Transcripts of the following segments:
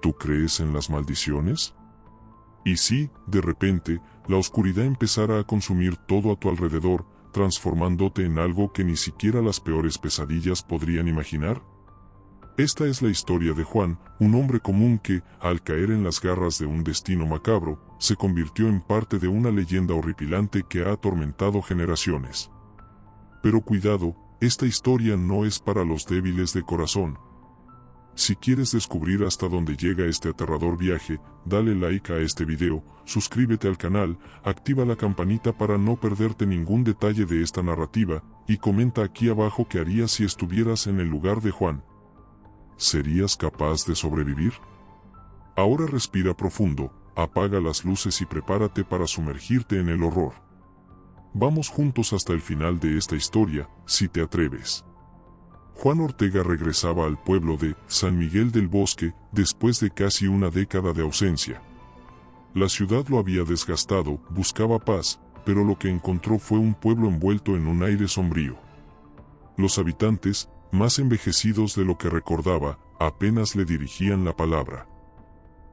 ¿Tú crees en las maldiciones? Y si, de repente, la oscuridad empezara a consumir todo a tu alrededor, transformándote en algo que ni siquiera las peores pesadillas podrían imaginar? Esta es la historia de Juan, un hombre común que, al caer en las garras de un destino macabro, se convirtió en parte de una leyenda horripilante que ha atormentado generaciones. Pero cuidado, esta historia no es para los débiles de corazón. Si quieres descubrir hasta dónde llega este aterrador viaje, dale like a este video, suscríbete al canal, activa la campanita para no perderte ningún detalle de esta narrativa, y comenta aquí abajo qué harías si estuvieras en el lugar de Juan. ¿Serías capaz de sobrevivir? Ahora respira profundo, apaga las luces y prepárate para sumergirte en el horror. Vamos juntos hasta el final de esta historia, si te atreves. Juan Ortega regresaba al pueblo de San Miguel del Bosque después de casi una década de ausencia. La ciudad lo había desgastado, buscaba paz, pero lo que encontró fue un pueblo envuelto en un aire sombrío. Los habitantes, más envejecidos de lo que recordaba, apenas le dirigían la palabra.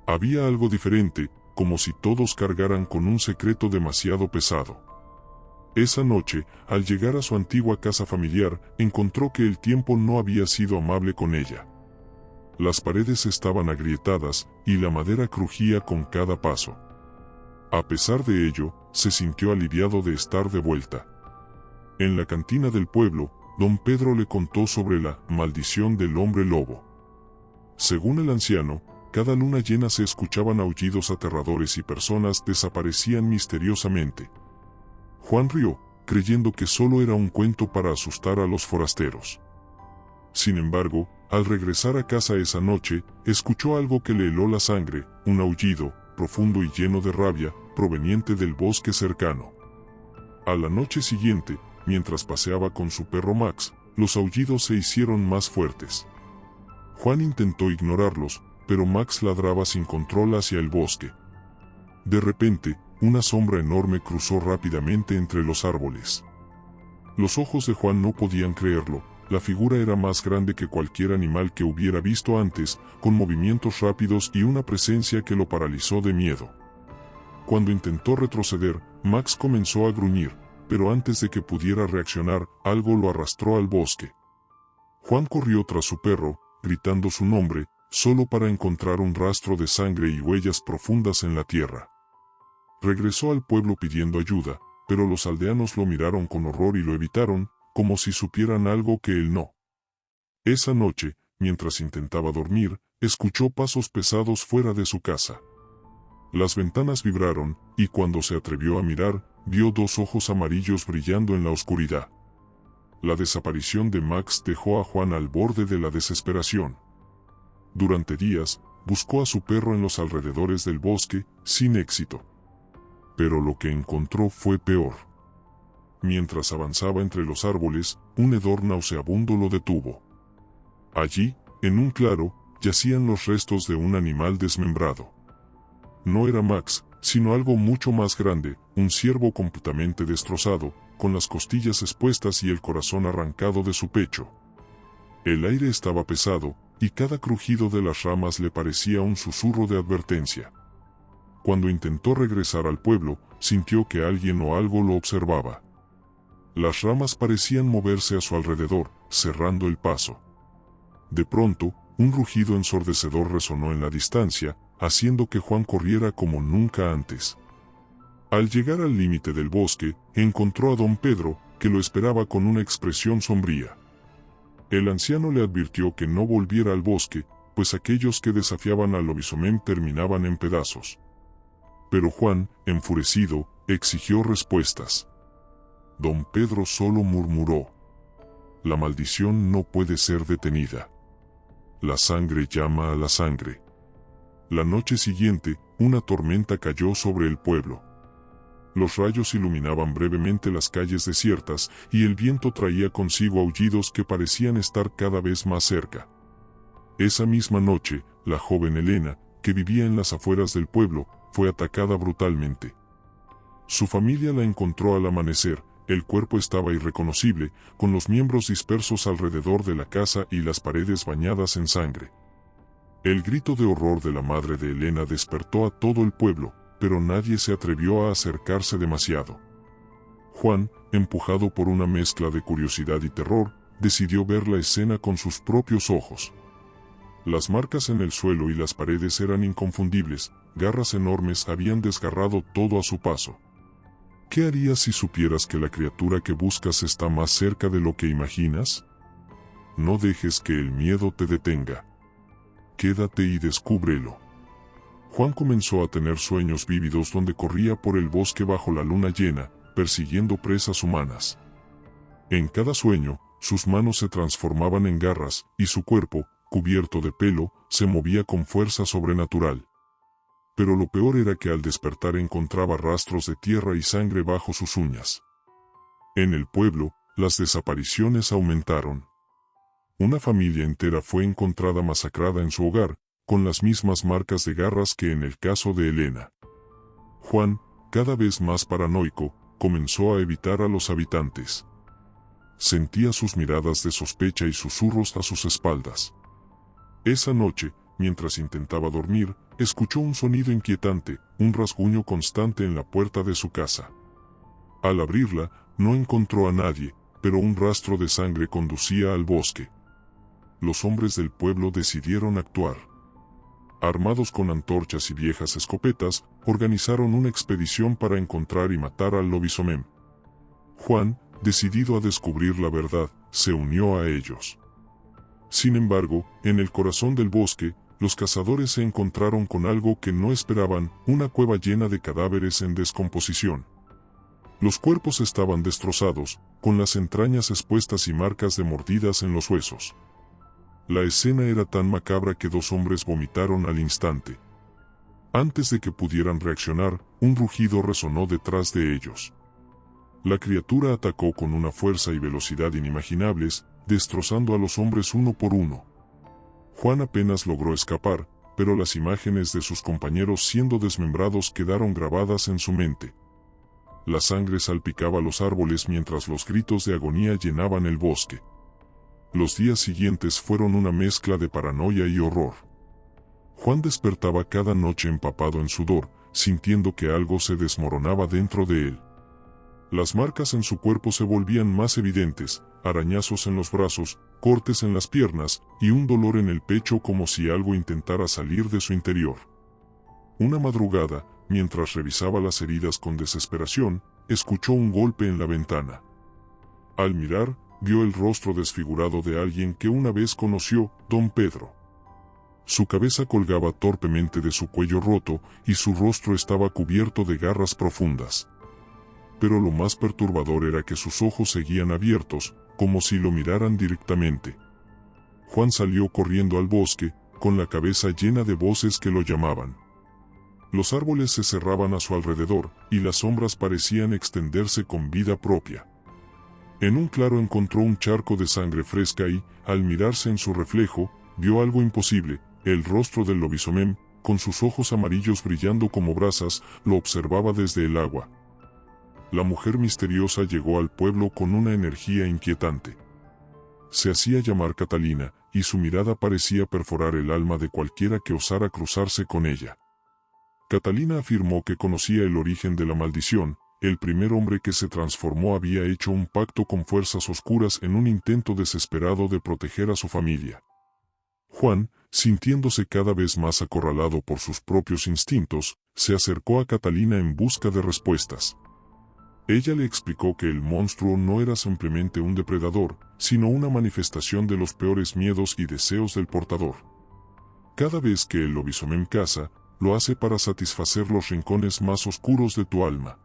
Había algo diferente, como si todos cargaran con un secreto demasiado pesado. Esa noche, al llegar a su antigua casa familiar, encontró que el tiempo no había sido amable con ella. Las paredes estaban agrietadas, y la madera crujía con cada paso. A pesar de ello, se sintió aliviado de estar de vuelta. En la cantina del pueblo, don Pedro le contó sobre la maldición del hombre lobo. Según el anciano, cada luna llena se escuchaban aullidos aterradores y personas desaparecían misteriosamente. Juan rió, creyendo que solo era un cuento para asustar a los forasteros. Sin embargo, al regresar a casa esa noche, escuchó algo que le heló la sangre, un aullido, profundo y lleno de rabia, proveniente del bosque cercano. A la noche siguiente, mientras paseaba con su perro Max, los aullidos se hicieron más fuertes. Juan intentó ignorarlos, pero Max ladraba sin control hacia el bosque. De repente, una sombra enorme cruzó rápidamente entre los árboles. Los ojos de Juan no podían creerlo, la figura era más grande que cualquier animal que hubiera visto antes, con movimientos rápidos y una presencia que lo paralizó de miedo. Cuando intentó retroceder, Max comenzó a gruñir, pero antes de que pudiera reaccionar, algo lo arrastró al bosque. Juan corrió tras su perro, gritando su nombre, solo para encontrar un rastro de sangre y huellas profundas en la tierra. Regresó al pueblo pidiendo ayuda, pero los aldeanos lo miraron con horror y lo evitaron, como si supieran algo que él no. Esa noche, mientras intentaba dormir, escuchó pasos pesados fuera de su casa. Las ventanas vibraron, y cuando se atrevió a mirar, vio dos ojos amarillos brillando en la oscuridad. La desaparición de Max dejó a Juan al borde de la desesperación. Durante días, buscó a su perro en los alrededores del bosque, sin éxito. Pero lo que encontró fue peor. Mientras avanzaba entre los árboles, un hedor nauseabundo lo detuvo. Allí, en un claro, yacían los restos de un animal desmembrado. No era Max, sino algo mucho más grande, un ciervo completamente destrozado, con las costillas expuestas y el corazón arrancado de su pecho. El aire estaba pesado, y cada crujido de las ramas le parecía un susurro de advertencia. Cuando intentó regresar al pueblo, sintió que alguien o algo lo observaba. Las ramas parecían moverse a su alrededor, cerrando el paso. De pronto, un rugido ensordecedor resonó en la distancia, haciendo que Juan corriera como nunca antes. Al llegar al límite del bosque, encontró a don Pedro, que lo esperaba con una expresión sombría. El anciano le advirtió que no volviera al bosque, pues aquellos que desafiaban al lobisomén terminaban en pedazos. Pero Juan, enfurecido, exigió respuestas. Don Pedro solo murmuró: «La maldición no puede ser detenida. La sangre llama a la sangre». La noche siguiente, una tormenta cayó sobre el pueblo. Los rayos iluminaban brevemente las calles desiertas, y el viento traía consigo aullidos que parecían estar cada vez más cerca. Esa misma noche, la joven Elena, que vivía en las afueras del pueblo, fue atacada brutalmente. Su familia la encontró al amanecer, el cuerpo estaba irreconocible, con los miembros dispersos alrededor de la casa y las paredes bañadas en sangre. El grito de horror de la madre de Elena despertó a todo el pueblo, pero nadie se atrevió a acercarse demasiado. Juan, empujado por una mezcla de curiosidad y terror, decidió ver la escena con sus propios ojos. Las marcas en el suelo y las paredes eran inconfundibles, garras enormes habían desgarrado todo a su paso. ¿Qué harías si supieras que la criatura que buscas está más cerca de lo que imaginas? No dejes que el miedo te detenga. Quédate y descúbrelo. Juan comenzó a tener sueños vívidos donde corría por el bosque bajo la luna llena, persiguiendo presas humanas. En cada sueño, sus manos se transformaban en garras, y su cuerpo, cubierto de pelo, se movía con fuerza sobrenatural. Pero lo peor era que al despertar encontraba rastros de tierra y sangre bajo sus uñas. En el pueblo, las desapariciones aumentaron. Una familia entera fue encontrada masacrada en su hogar, con las mismas marcas de garras que en el caso de Elena. Juan, cada vez más paranoico, comenzó a evitar a los habitantes. Sentía sus miradas de sospecha y susurros a sus espaldas. Esa noche, mientras intentaba dormir, escuchó un sonido inquietante, un rasguño constante en la puerta de su casa. Al abrirla, no encontró a nadie, pero un rastro de sangre conducía al bosque. Los hombres del pueblo decidieron actuar. Armados con antorchas y viejas escopetas, organizaron una expedición para encontrar y matar al lobisomem. Juan, decidido a descubrir la verdad, se unió a ellos. Sin embargo, en el corazón del bosque, los cazadores se encontraron con algo que no esperaban, una cueva llena de cadáveres en descomposición. Los cuerpos estaban destrozados, con las entrañas expuestas y marcas de mordidas en los huesos. La escena era tan macabra que 2 hombres vomitaron al instante. Antes de que pudieran reaccionar, un rugido resonó detrás de ellos. La criatura atacó con una fuerza y velocidad inimaginables, destrozando a los hombres uno por uno. Juan apenas logró escapar, pero las imágenes de sus compañeros siendo desmembrados quedaron grabadas en su mente. La sangre salpicaba los árboles mientras los gritos de agonía llenaban el bosque. Los días siguientes fueron una mezcla de paranoia y horror. Juan despertaba cada noche empapado en sudor, sintiendo que algo se desmoronaba dentro de él. Las marcas en su cuerpo se volvían más evidentes, arañazos en los brazos, cortes en las piernas, y un dolor en el pecho como si algo intentara salir de su interior. Una madrugada, mientras revisaba las heridas con desesperación, escuchó un golpe en la ventana. Al mirar, vio el rostro desfigurado de alguien que una vez conoció, don Pedro. Su cabeza colgaba torpemente de su cuello roto, y su rostro estaba cubierto de garras profundas. Pero lo más perturbador era que sus ojos seguían abiertos, como si lo miraran directamente. Juan salió corriendo al bosque, con la cabeza llena de voces que lo llamaban. Los árboles se cerraban a su alrededor, y las sombras parecían extenderse con vida propia. En un claro encontró un charco de sangre fresca y, al mirarse en su reflejo, vio algo imposible. El rostro del lobisomem, con sus ojos amarillos brillando como brasas, lo observaba desde el agua. La mujer misteriosa llegó al pueblo con una energía inquietante. Se hacía llamar Catalina, y su mirada parecía perforar el alma de cualquiera que osara cruzarse con ella. Catalina afirmó que conocía el origen de la maldición. El primer hombre que se transformó había hecho un pacto con fuerzas oscuras en un intento desesperado de proteger a su familia. Juan, sintiéndose cada vez más acorralado por sus propios instintos, se acercó a Catalina en busca de respuestas. Ella le explicó que el monstruo no era simplemente un depredador, sino una manifestación de los peores miedos y deseos del portador. Cada vez que el lobisomem caza, lo hace para satisfacer los rincones más oscuros de tu alma.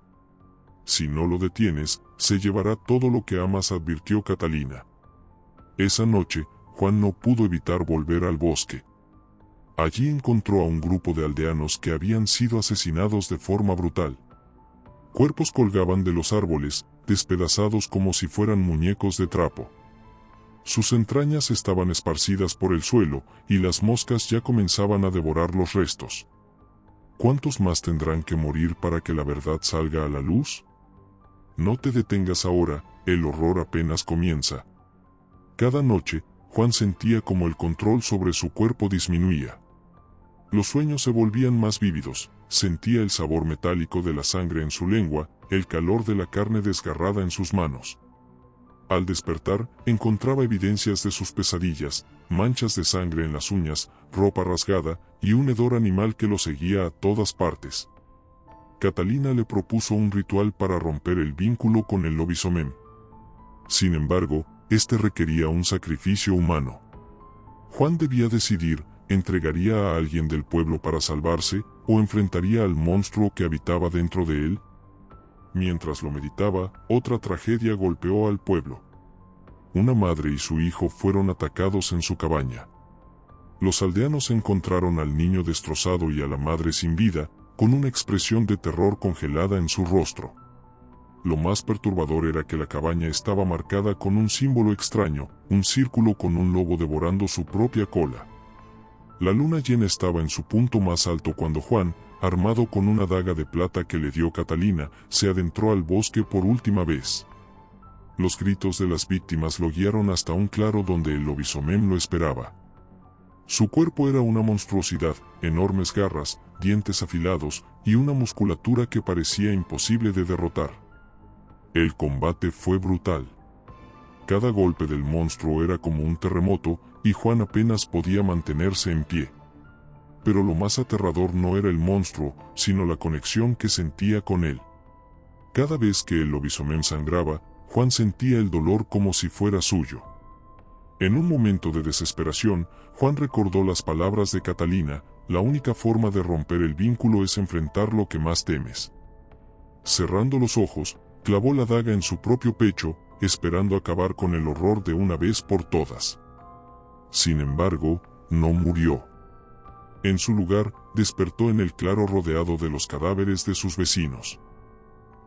Si no lo detienes, se llevará todo lo que amas, advirtió Catalina. Esa noche, Juan no pudo evitar volver al bosque. Allí encontró a un grupo de aldeanos que habían sido asesinados de forma brutal. Cuerpos colgaban de los árboles, despedazados como si fueran muñecos de trapo. Sus entrañas estaban esparcidas por el suelo, y las moscas ya comenzaban a devorar los restos. ¿Cuántos más tendrán que morir para que la verdad salga a la luz? No te detengas ahora, el horror apenas comienza. Cada noche, Juan sentía como el control sobre su cuerpo disminuía. Los sueños se volvían más vívidos, sentía el sabor metálico de la sangre en su lengua, el calor de la carne desgarrada en sus manos. Al despertar, encontraba evidencias de sus pesadillas, manchas de sangre en las uñas, ropa rasgada, y un hedor animal que lo seguía a todas partes. Catalina le propuso un ritual para romper el vínculo con el lobisomem. Sin embargo, este requería un sacrificio humano. Juan debía decidir, ¿entregaría a alguien del pueblo para salvarse, o enfrentaría al monstruo que habitaba dentro de él? Mientras lo meditaba, otra tragedia golpeó al pueblo. Una madre y su hijo fueron atacados en su cabaña. Los aldeanos encontraron al niño destrozado y a la madre sin vida, con una expresión de terror congelada en su rostro. Lo más perturbador era que la cabaña estaba marcada con un símbolo extraño, un círculo con un lobo devorando su propia cola. La luna llena estaba en su punto más alto cuando Juan, armado con una daga de plata que le dio Catalina, se adentró al bosque por última vez. Los gritos de las víctimas lo guiaron hasta un claro donde el lobisomem lo esperaba. Su cuerpo era una monstruosidad, enormes garras, dientes afilados, y una musculatura que parecía imposible de derrotar. El combate fue brutal. Cada golpe del monstruo era como un terremoto, y Juan apenas podía mantenerse en pie. Pero lo más aterrador no era el monstruo, sino la conexión que sentía con él. Cada vez que el lobisomem sangraba, Juan sentía el dolor como si fuera suyo. En un momento de desesperación, Juan recordó las palabras de Catalina: la única forma de romper el vínculo es enfrentar lo que más temes. Cerrando los ojos, clavó la daga en su propio pecho, esperando acabar con el horror de una vez por todas. Sin embargo, no murió. En su lugar, despertó en el claro rodeado de los cadáveres de sus vecinos.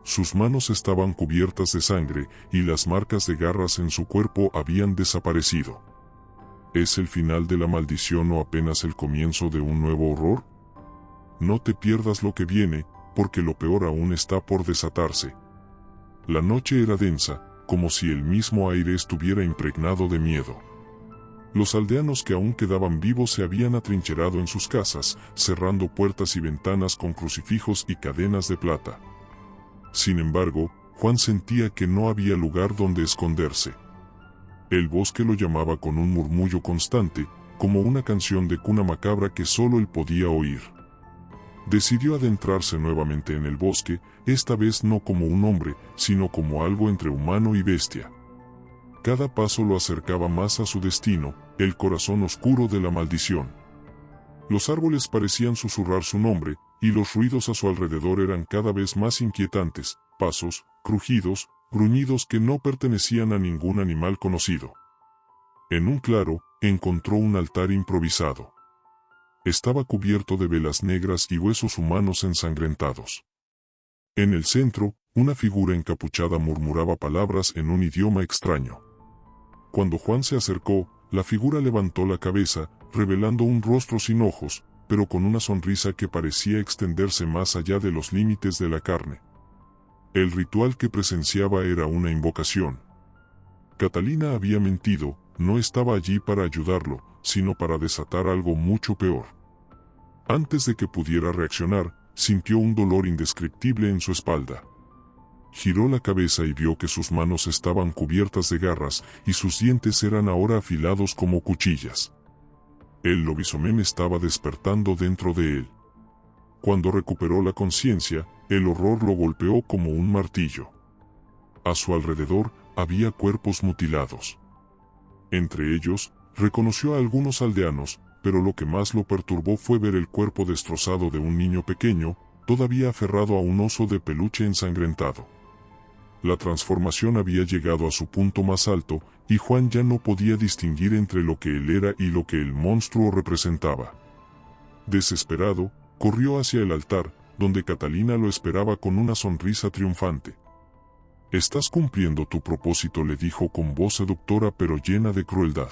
Sus manos estaban cubiertas de sangre, y las marcas de garras en su cuerpo habían desaparecido. ¿Es el final de la maldición o apenas el comienzo de un nuevo horror? No te pierdas lo que viene, porque lo peor aún está por desatarse. La noche era densa, como si el mismo aire estuviera impregnado de miedo. Los aldeanos que aún quedaban vivos se habían atrincherado en sus casas, cerrando puertas y ventanas con crucifijos y cadenas de plata. Sin embargo, Juan sentía que no había lugar donde esconderse. El bosque lo llamaba con un murmullo constante, como una canción de cuna macabra que solo él podía oír. Decidió adentrarse nuevamente en el bosque, esta vez no como un hombre, sino como algo entre humano y bestia. Cada paso lo acercaba más a su destino, el corazón oscuro de la maldición. Los árboles parecían susurrar su nombre, y los ruidos a su alrededor eran cada vez más inquietantes: pasos, crujidos, gruñidos que no pertenecían a ningún animal conocido. En un claro, encontró un altar improvisado. Estaba cubierto de velas negras y huesos humanos ensangrentados. En el centro, una figura encapuchada murmuraba palabras en un idioma extraño. Cuando Juan se acercó, la figura levantó la cabeza, revelando un rostro sin ojos, pero con una sonrisa que parecía extenderse más allá de los límites de la carne. El ritual que presenciaba era una invocación. Catalina había mentido, no estaba allí para ayudarlo, sino para desatar algo mucho peor. Antes de que pudiera reaccionar, sintió un dolor indescriptible en su espalda. Giró la cabeza y vio que sus manos estaban cubiertas de garras, y sus dientes eran ahora afilados como cuchillas. El lobisomem estaba despertando dentro de él. Cuando recuperó la conciencia, el horror lo golpeó como un martillo. A su alrededor, había cuerpos mutilados. Entre ellos, reconoció a algunos aldeanos, pero lo que más lo perturbó fue ver el cuerpo destrozado de un niño pequeño, todavía aferrado a un oso de peluche ensangrentado. La transformación había llegado a su punto más alto, y Juan ya no podía distinguir entre lo que él era y lo que el monstruo representaba. Desesperado, corrió hacia el altar, donde Catalina lo esperaba con una sonrisa triunfante. «Estás cumpliendo tu propósito», le dijo con voz seductora pero llena de crueldad.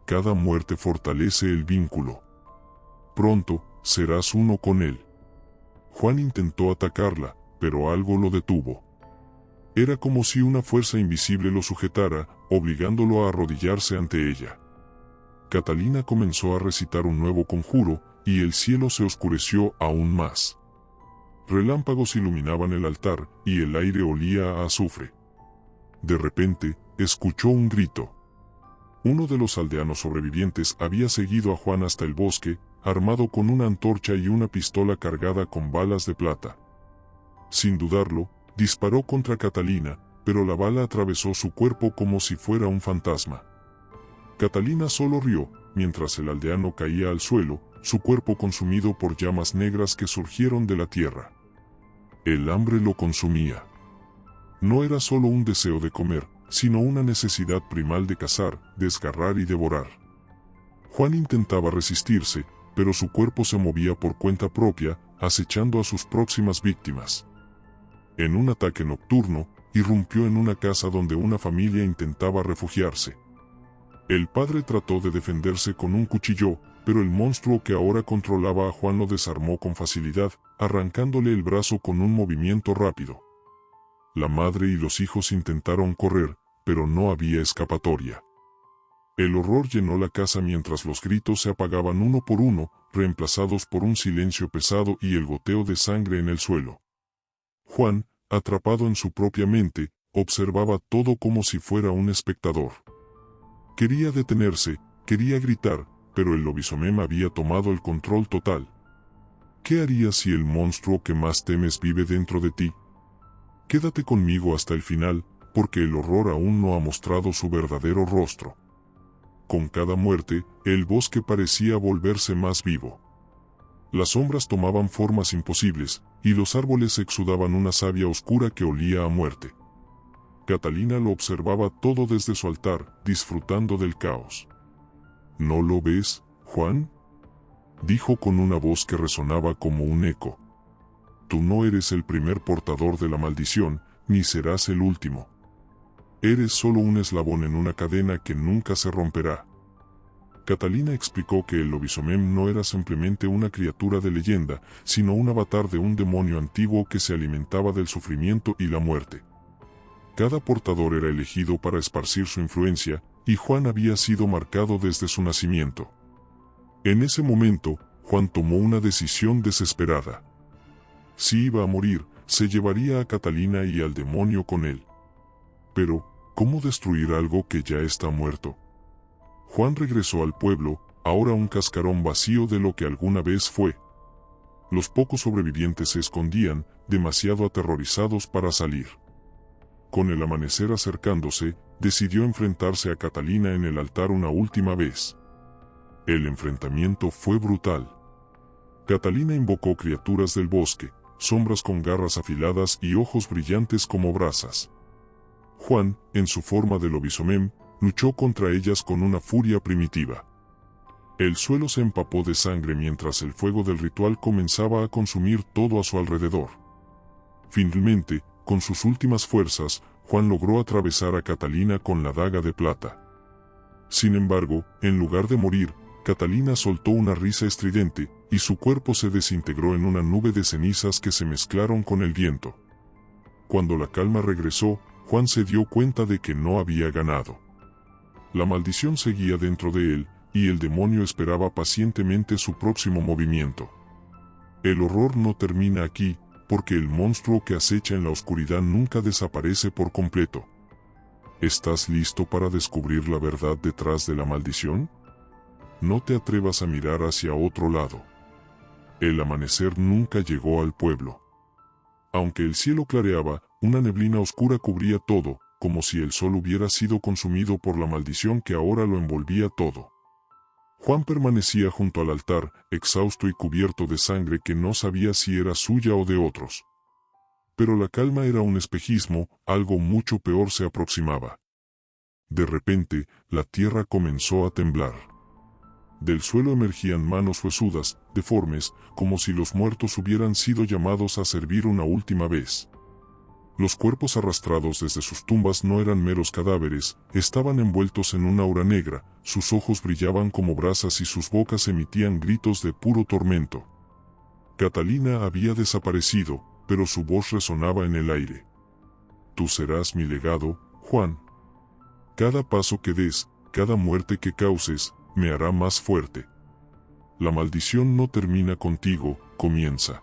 «Cada muerte fortalece el vínculo. Pronto, serás uno con él». Juan intentó atacarla, pero algo lo detuvo. Era como si una fuerza invisible lo sujetara, obligándolo a arrodillarse ante ella. Catalina comenzó a recitar un nuevo conjuro, y el cielo se oscureció aún más. Relámpagos iluminaban el altar, y el aire olía a azufre. De repente, escuchó un grito. Uno de los aldeanos sobrevivientes había seguido a Juan hasta el bosque, armado con una antorcha y una pistola cargada con balas de plata. Sin dudarlo, disparó contra Catalina, pero la bala atravesó su cuerpo como si fuera un fantasma. Catalina solo rió, mientras el aldeano caía al suelo, su cuerpo consumido por llamas negras que surgieron de la tierra. El hambre lo consumía. No era solo un deseo de comer, sino una necesidad primal de cazar, desgarrar y devorar. Juan intentaba resistirse, pero su cuerpo se movía por cuenta propia, acechando a sus próximas víctimas. En un ataque nocturno, irrumpió en una casa donde una familia intentaba refugiarse. El padre trató de defenderse con un cuchillo, pero el monstruo que ahora controlaba a Juan lo desarmó con facilidad, arrancándole el brazo con un movimiento rápido. La madre y los hijos intentaron correr, pero no había escapatoria. El horror llenó la casa mientras los gritos se apagaban uno por uno, reemplazados por un silencio pesado y el goteo de sangre en el suelo. Juan, atrapado en su propia mente, observaba todo como si fuera un espectador. Quería detenerse, quería gritar, pero el lobisomem había tomado el control total. ¿Qué harías si el monstruo que más temes vive dentro de ti? Quédate conmigo hasta el final, porque el horror aún no ha mostrado su verdadero rostro. Con cada muerte, el bosque parecía volverse más vivo. Las sombras tomaban formas imposibles, y los árboles exudaban una savia oscura que olía a muerte. Catalina lo observaba todo desde su altar, disfrutando del caos. ¿No lo ves, Juan?, dijo con una voz que resonaba como un eco. Tú no eres el primer portador de la maldición, ni serás el último. Eres solo un eslabón en una cadena que nunca se romperá. Catalina explicó que el lobisomem no era simplemente una criatura de leyenda, sino un avatar de un demonio antiguo que se alimentaba del sufrimiento y la muerte. Cada portador era elegido para esparcir su influencia, y Juan había sido marcado desde su nacimiento. En ese momento, Juan tomó una decisión desesperada. Si iba a morir, se llevaría a Catalina y al demonio con él. Pero, ¿cómo destruir algo que ya está muerto? Juan regresó al pueblo, ahora un cascarón vacío de lo que alguna vez fue. Los pocos sobrevivientes se escondían, demasiado aterrorizados para salir. Con el amanecer acercándose, decidió enfrentarse a Catalina en el altar una última vez. El enfrentamiento fue brutal. Catalina invocó criaturas del bosque, sombras con garras afiladas y ojos brillantes como brasas. Juan, en su forma de lobisomem, luchó contra ellas con una furia primitiva. El suelo se empapó de sangre mientras el fuego del ritual comenzaba a consumir todo a su alrededor. Finalmente, con sus últimas fuerzas, Juan logró atravesar a Catalina con la daga de plata. Sin embargo, en lugar de morir, Catalina soltó una risa estridente, y su cuerpo se desintegró en una nube de cenizas que se mezclaron con el viento. Cuando la calma regresó, Juan se dio cuenta de que no había ganado. La maldición seguía dentro de él, y el demonio esperaba pacientemente su próximo movimiento. El horror no termina aquí, porque el monstruo que acecha en la oscuridad nunca desaparece por completo. ¿Estás listo para descubrir la verdad detrás de la maldición? No te atrevas a mirar hacia otro lado. El amanecer nunca llegó al pueblo. Aunque el cielo clareaba, una neblina oscura cubría todo, como si el sol hubiera sido consumido por la maldición que ahora lo envolvía todo. Juan permanecía junto al altar, exhausto y cubierto de sangre que no sabía si era suya o de otros. Pero la calma era un espejismo, algo mucho peor se aproximaba. De repente, la tierra comenzó a temblar. Del suelo emergían manos huesudas, deformes, como si los muertos hubieran sido llamados a servir una última vez. Los cuerpos arrastrados desde sus tumbas no eran meros cadáveres, estaban envueltos en una aura negra, sus ojos brillaban como brasas y sus bocas emitían gritos de puro tormento. Catalina había desaparecido, pero su voz resonaba en el aire. Tú serás mi legado, Juan. Cada paso que des, cada muerte que causes, me hará más fuerte. La maldición no termina contigo, comienza.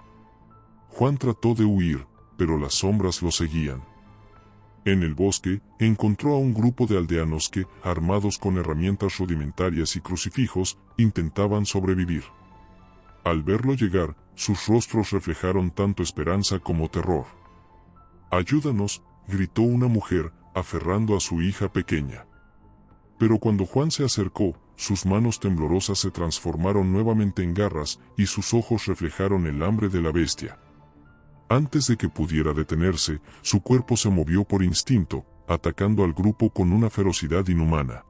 Juan trató de huir, pero las sombras lo seguían. En el bosque, encontró a un grupo de aldeanos que, armados con herramientas rudimentarias y crucifijos, intentaban sobrevivir. Al verlo llegar, sus rostros reflejaron tanto esperanza como terror. «Ayúdanos», gritó una mujer, aferrando a su hija pequeña. Pero cuando Juan se acercó, sus manos temblorosas se transformaron nuevamente en garras, y sus ojos reflejaron el hambre de la bestia. Antes de que pudiera detenerse, su cuerpo se movió por instinto, atacando al grupo con una ferocidad inhumana.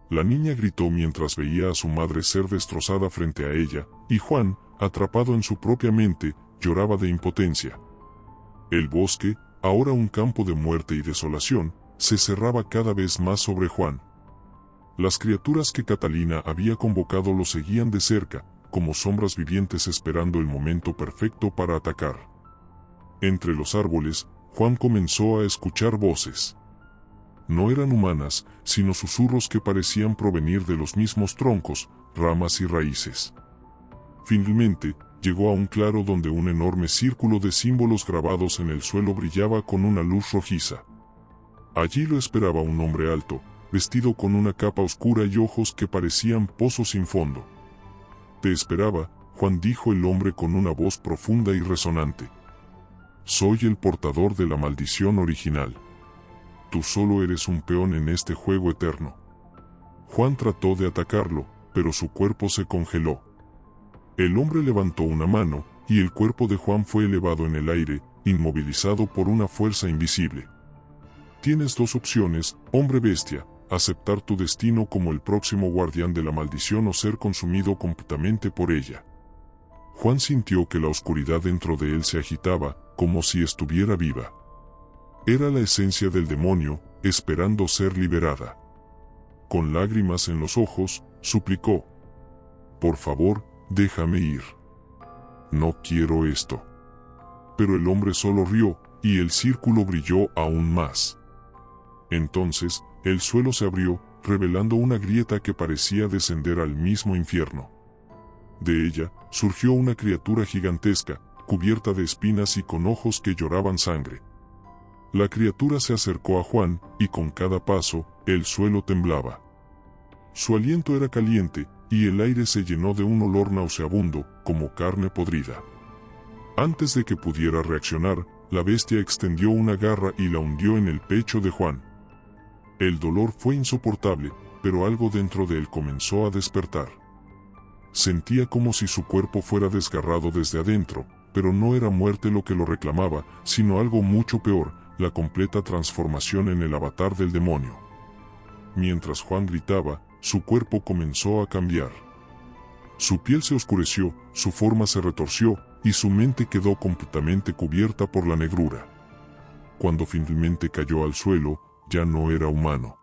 La niña gritó mientras veía a su madre ser destrozada frente a ella, y Juan, atrapado en su propia mente, lloraba de impotencia. El bosque, ahora un campo de muerte y desolación, se cerraba cada vez más sobre Juan. Las criaturas que Catalina había convocado lo seguían de cerca, como sombras vivientes esperando el momento perfecto para atacar. Entre los árboles, Juan comenzó a escuchar voces. No eran humanas, sino susurros que parecían provenir de los mismos troncos, ramas y raíces. Finalmente, llegó a un claro donde un enorme círculo de símbolos grabados en el suelo brillaba con una luz rojiza. Allí lo esperaba un hombre alto, vestido con una capa oscura y ojos que parecían pozos sin fondo. «Te esperaba», Juan, dijo el hombre con una voz profunda y resonante. «Soy el portador de la maldición original. Tú solo eres un peón en este juego eterno». Juan trató de atacarlo, pero su cuerpo se congeló. El hombre levantó una mano, y el cuerpo de Juan fue elevado en el aire, inmovilizado por una fuerza invisible. «Tienes dos opciones, hombre bestia: aceptar tu destino como el próximo guardián de la maldición o ser consumido completamente por ella». Juan sintió que la oscuridad dentro de él se agitaba, como si estuviera viva. Era la esencia del demonio, esperando ser liberada. Con lágrimas en los ojos, suplicó: «Por favor, déjame ir. No quiero esto». Pero el hombre solo rió, y el círculo brilló aún más. Entonces, el suelo se abrió, revelando una grieta que parecía descender al mismo infierno. De ella, surgió una criatura gigantesca, cubierta de espinas y con ojos que lloraban sangre. La criatura se acercó a Juan, y con cada paso, el suelo temblaba. Su aliento era caliente, y el aire se llenó de un olor nauseabundo, como carne podrida. Antes de que pudiera reaccionar, la bestia extendió una garra y la hundió en el pecho de Juan. El dolor fue insoportable, pero algo dentro de él comenzó a despertar. Sentía como si su cuerpo fuera desgarrado desde adentro, pero no era muerte lo que lo reclamaba, sino algo mucho peor: la completa transformación en el avatar del demonio. Mientras Juan gritaba, su cuerpo comenzó a cambiar. Su piel se oscureció, su forma se retorció, y su mente quedó completamente cubierta por la negrura. Cuando finalmente cayó al suelo, ya no era humano.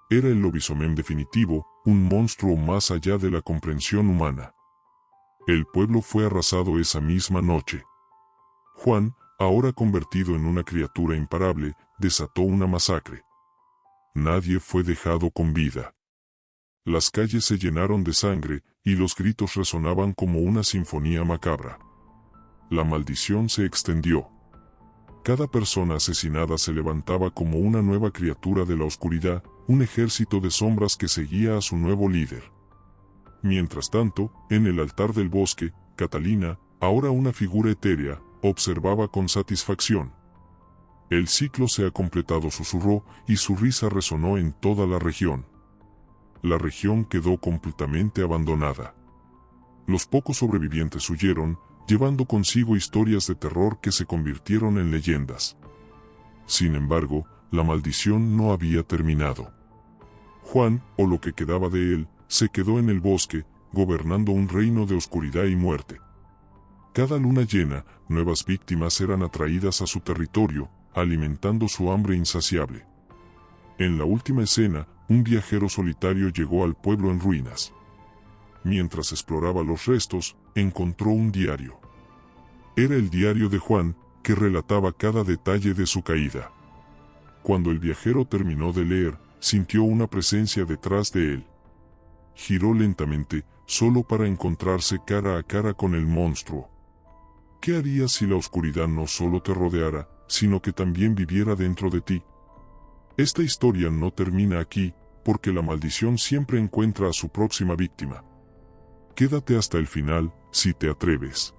Era el lobisomem definitivo, un monstruo más allá de la comprensión humana. El pueblo fue arrasado esa misma noche. Juan, ahora convertido en una criatura imparable, desató una masacre. Nadie fue dejado con vida. Las calles se llenaron de sangre, y los gritos resonaban como una sinfonía macabra. La maldición se extendió. Cada persona asesinada se levantaba como una nueva criatura de la oscuridad, un ejército de sombras que seguía a su nuevo líder. Mientras tanto, en el altar del bosque, Catalina, ahora una figura etérea, observaba con satisfacción. «El ciclo se ha completado», susurró, y su risa resonó en toda la región. La región quedó completamente abandonada. Los pocos sobrevivientes huyeron, llevando consigo historias de terror que se convirtieron en leyendas. Sin embargo, la maldición no había terminado. Juan, o lo que quedaba de él, se quedó en el bosque, gobernando un reino de oscuridad y muerte. Cada luna llena, nuevas víctimas eran atraídas a su territorio, alimentando su hambre insaciable. En la última escena, un viajero solitario llegó al pueblo en ruinas. Mientras exploraba los restos, encontró un diario. Era el diario de Juan, que relataba cada detalle de su caída. Cuando el viajero terminó de leer, sintió una presencia detrás de él. Giró lentamente, solo para encontrarse cara a cara con el monstruo. ¿Qué harías si la oscuridad no solo te rodeara, sino que también viviera dentro de ti? Esta historia no termina aquí, porque la maldición siempre encuentra a su próxima víctima. Quédate hasta el final, si te atreves.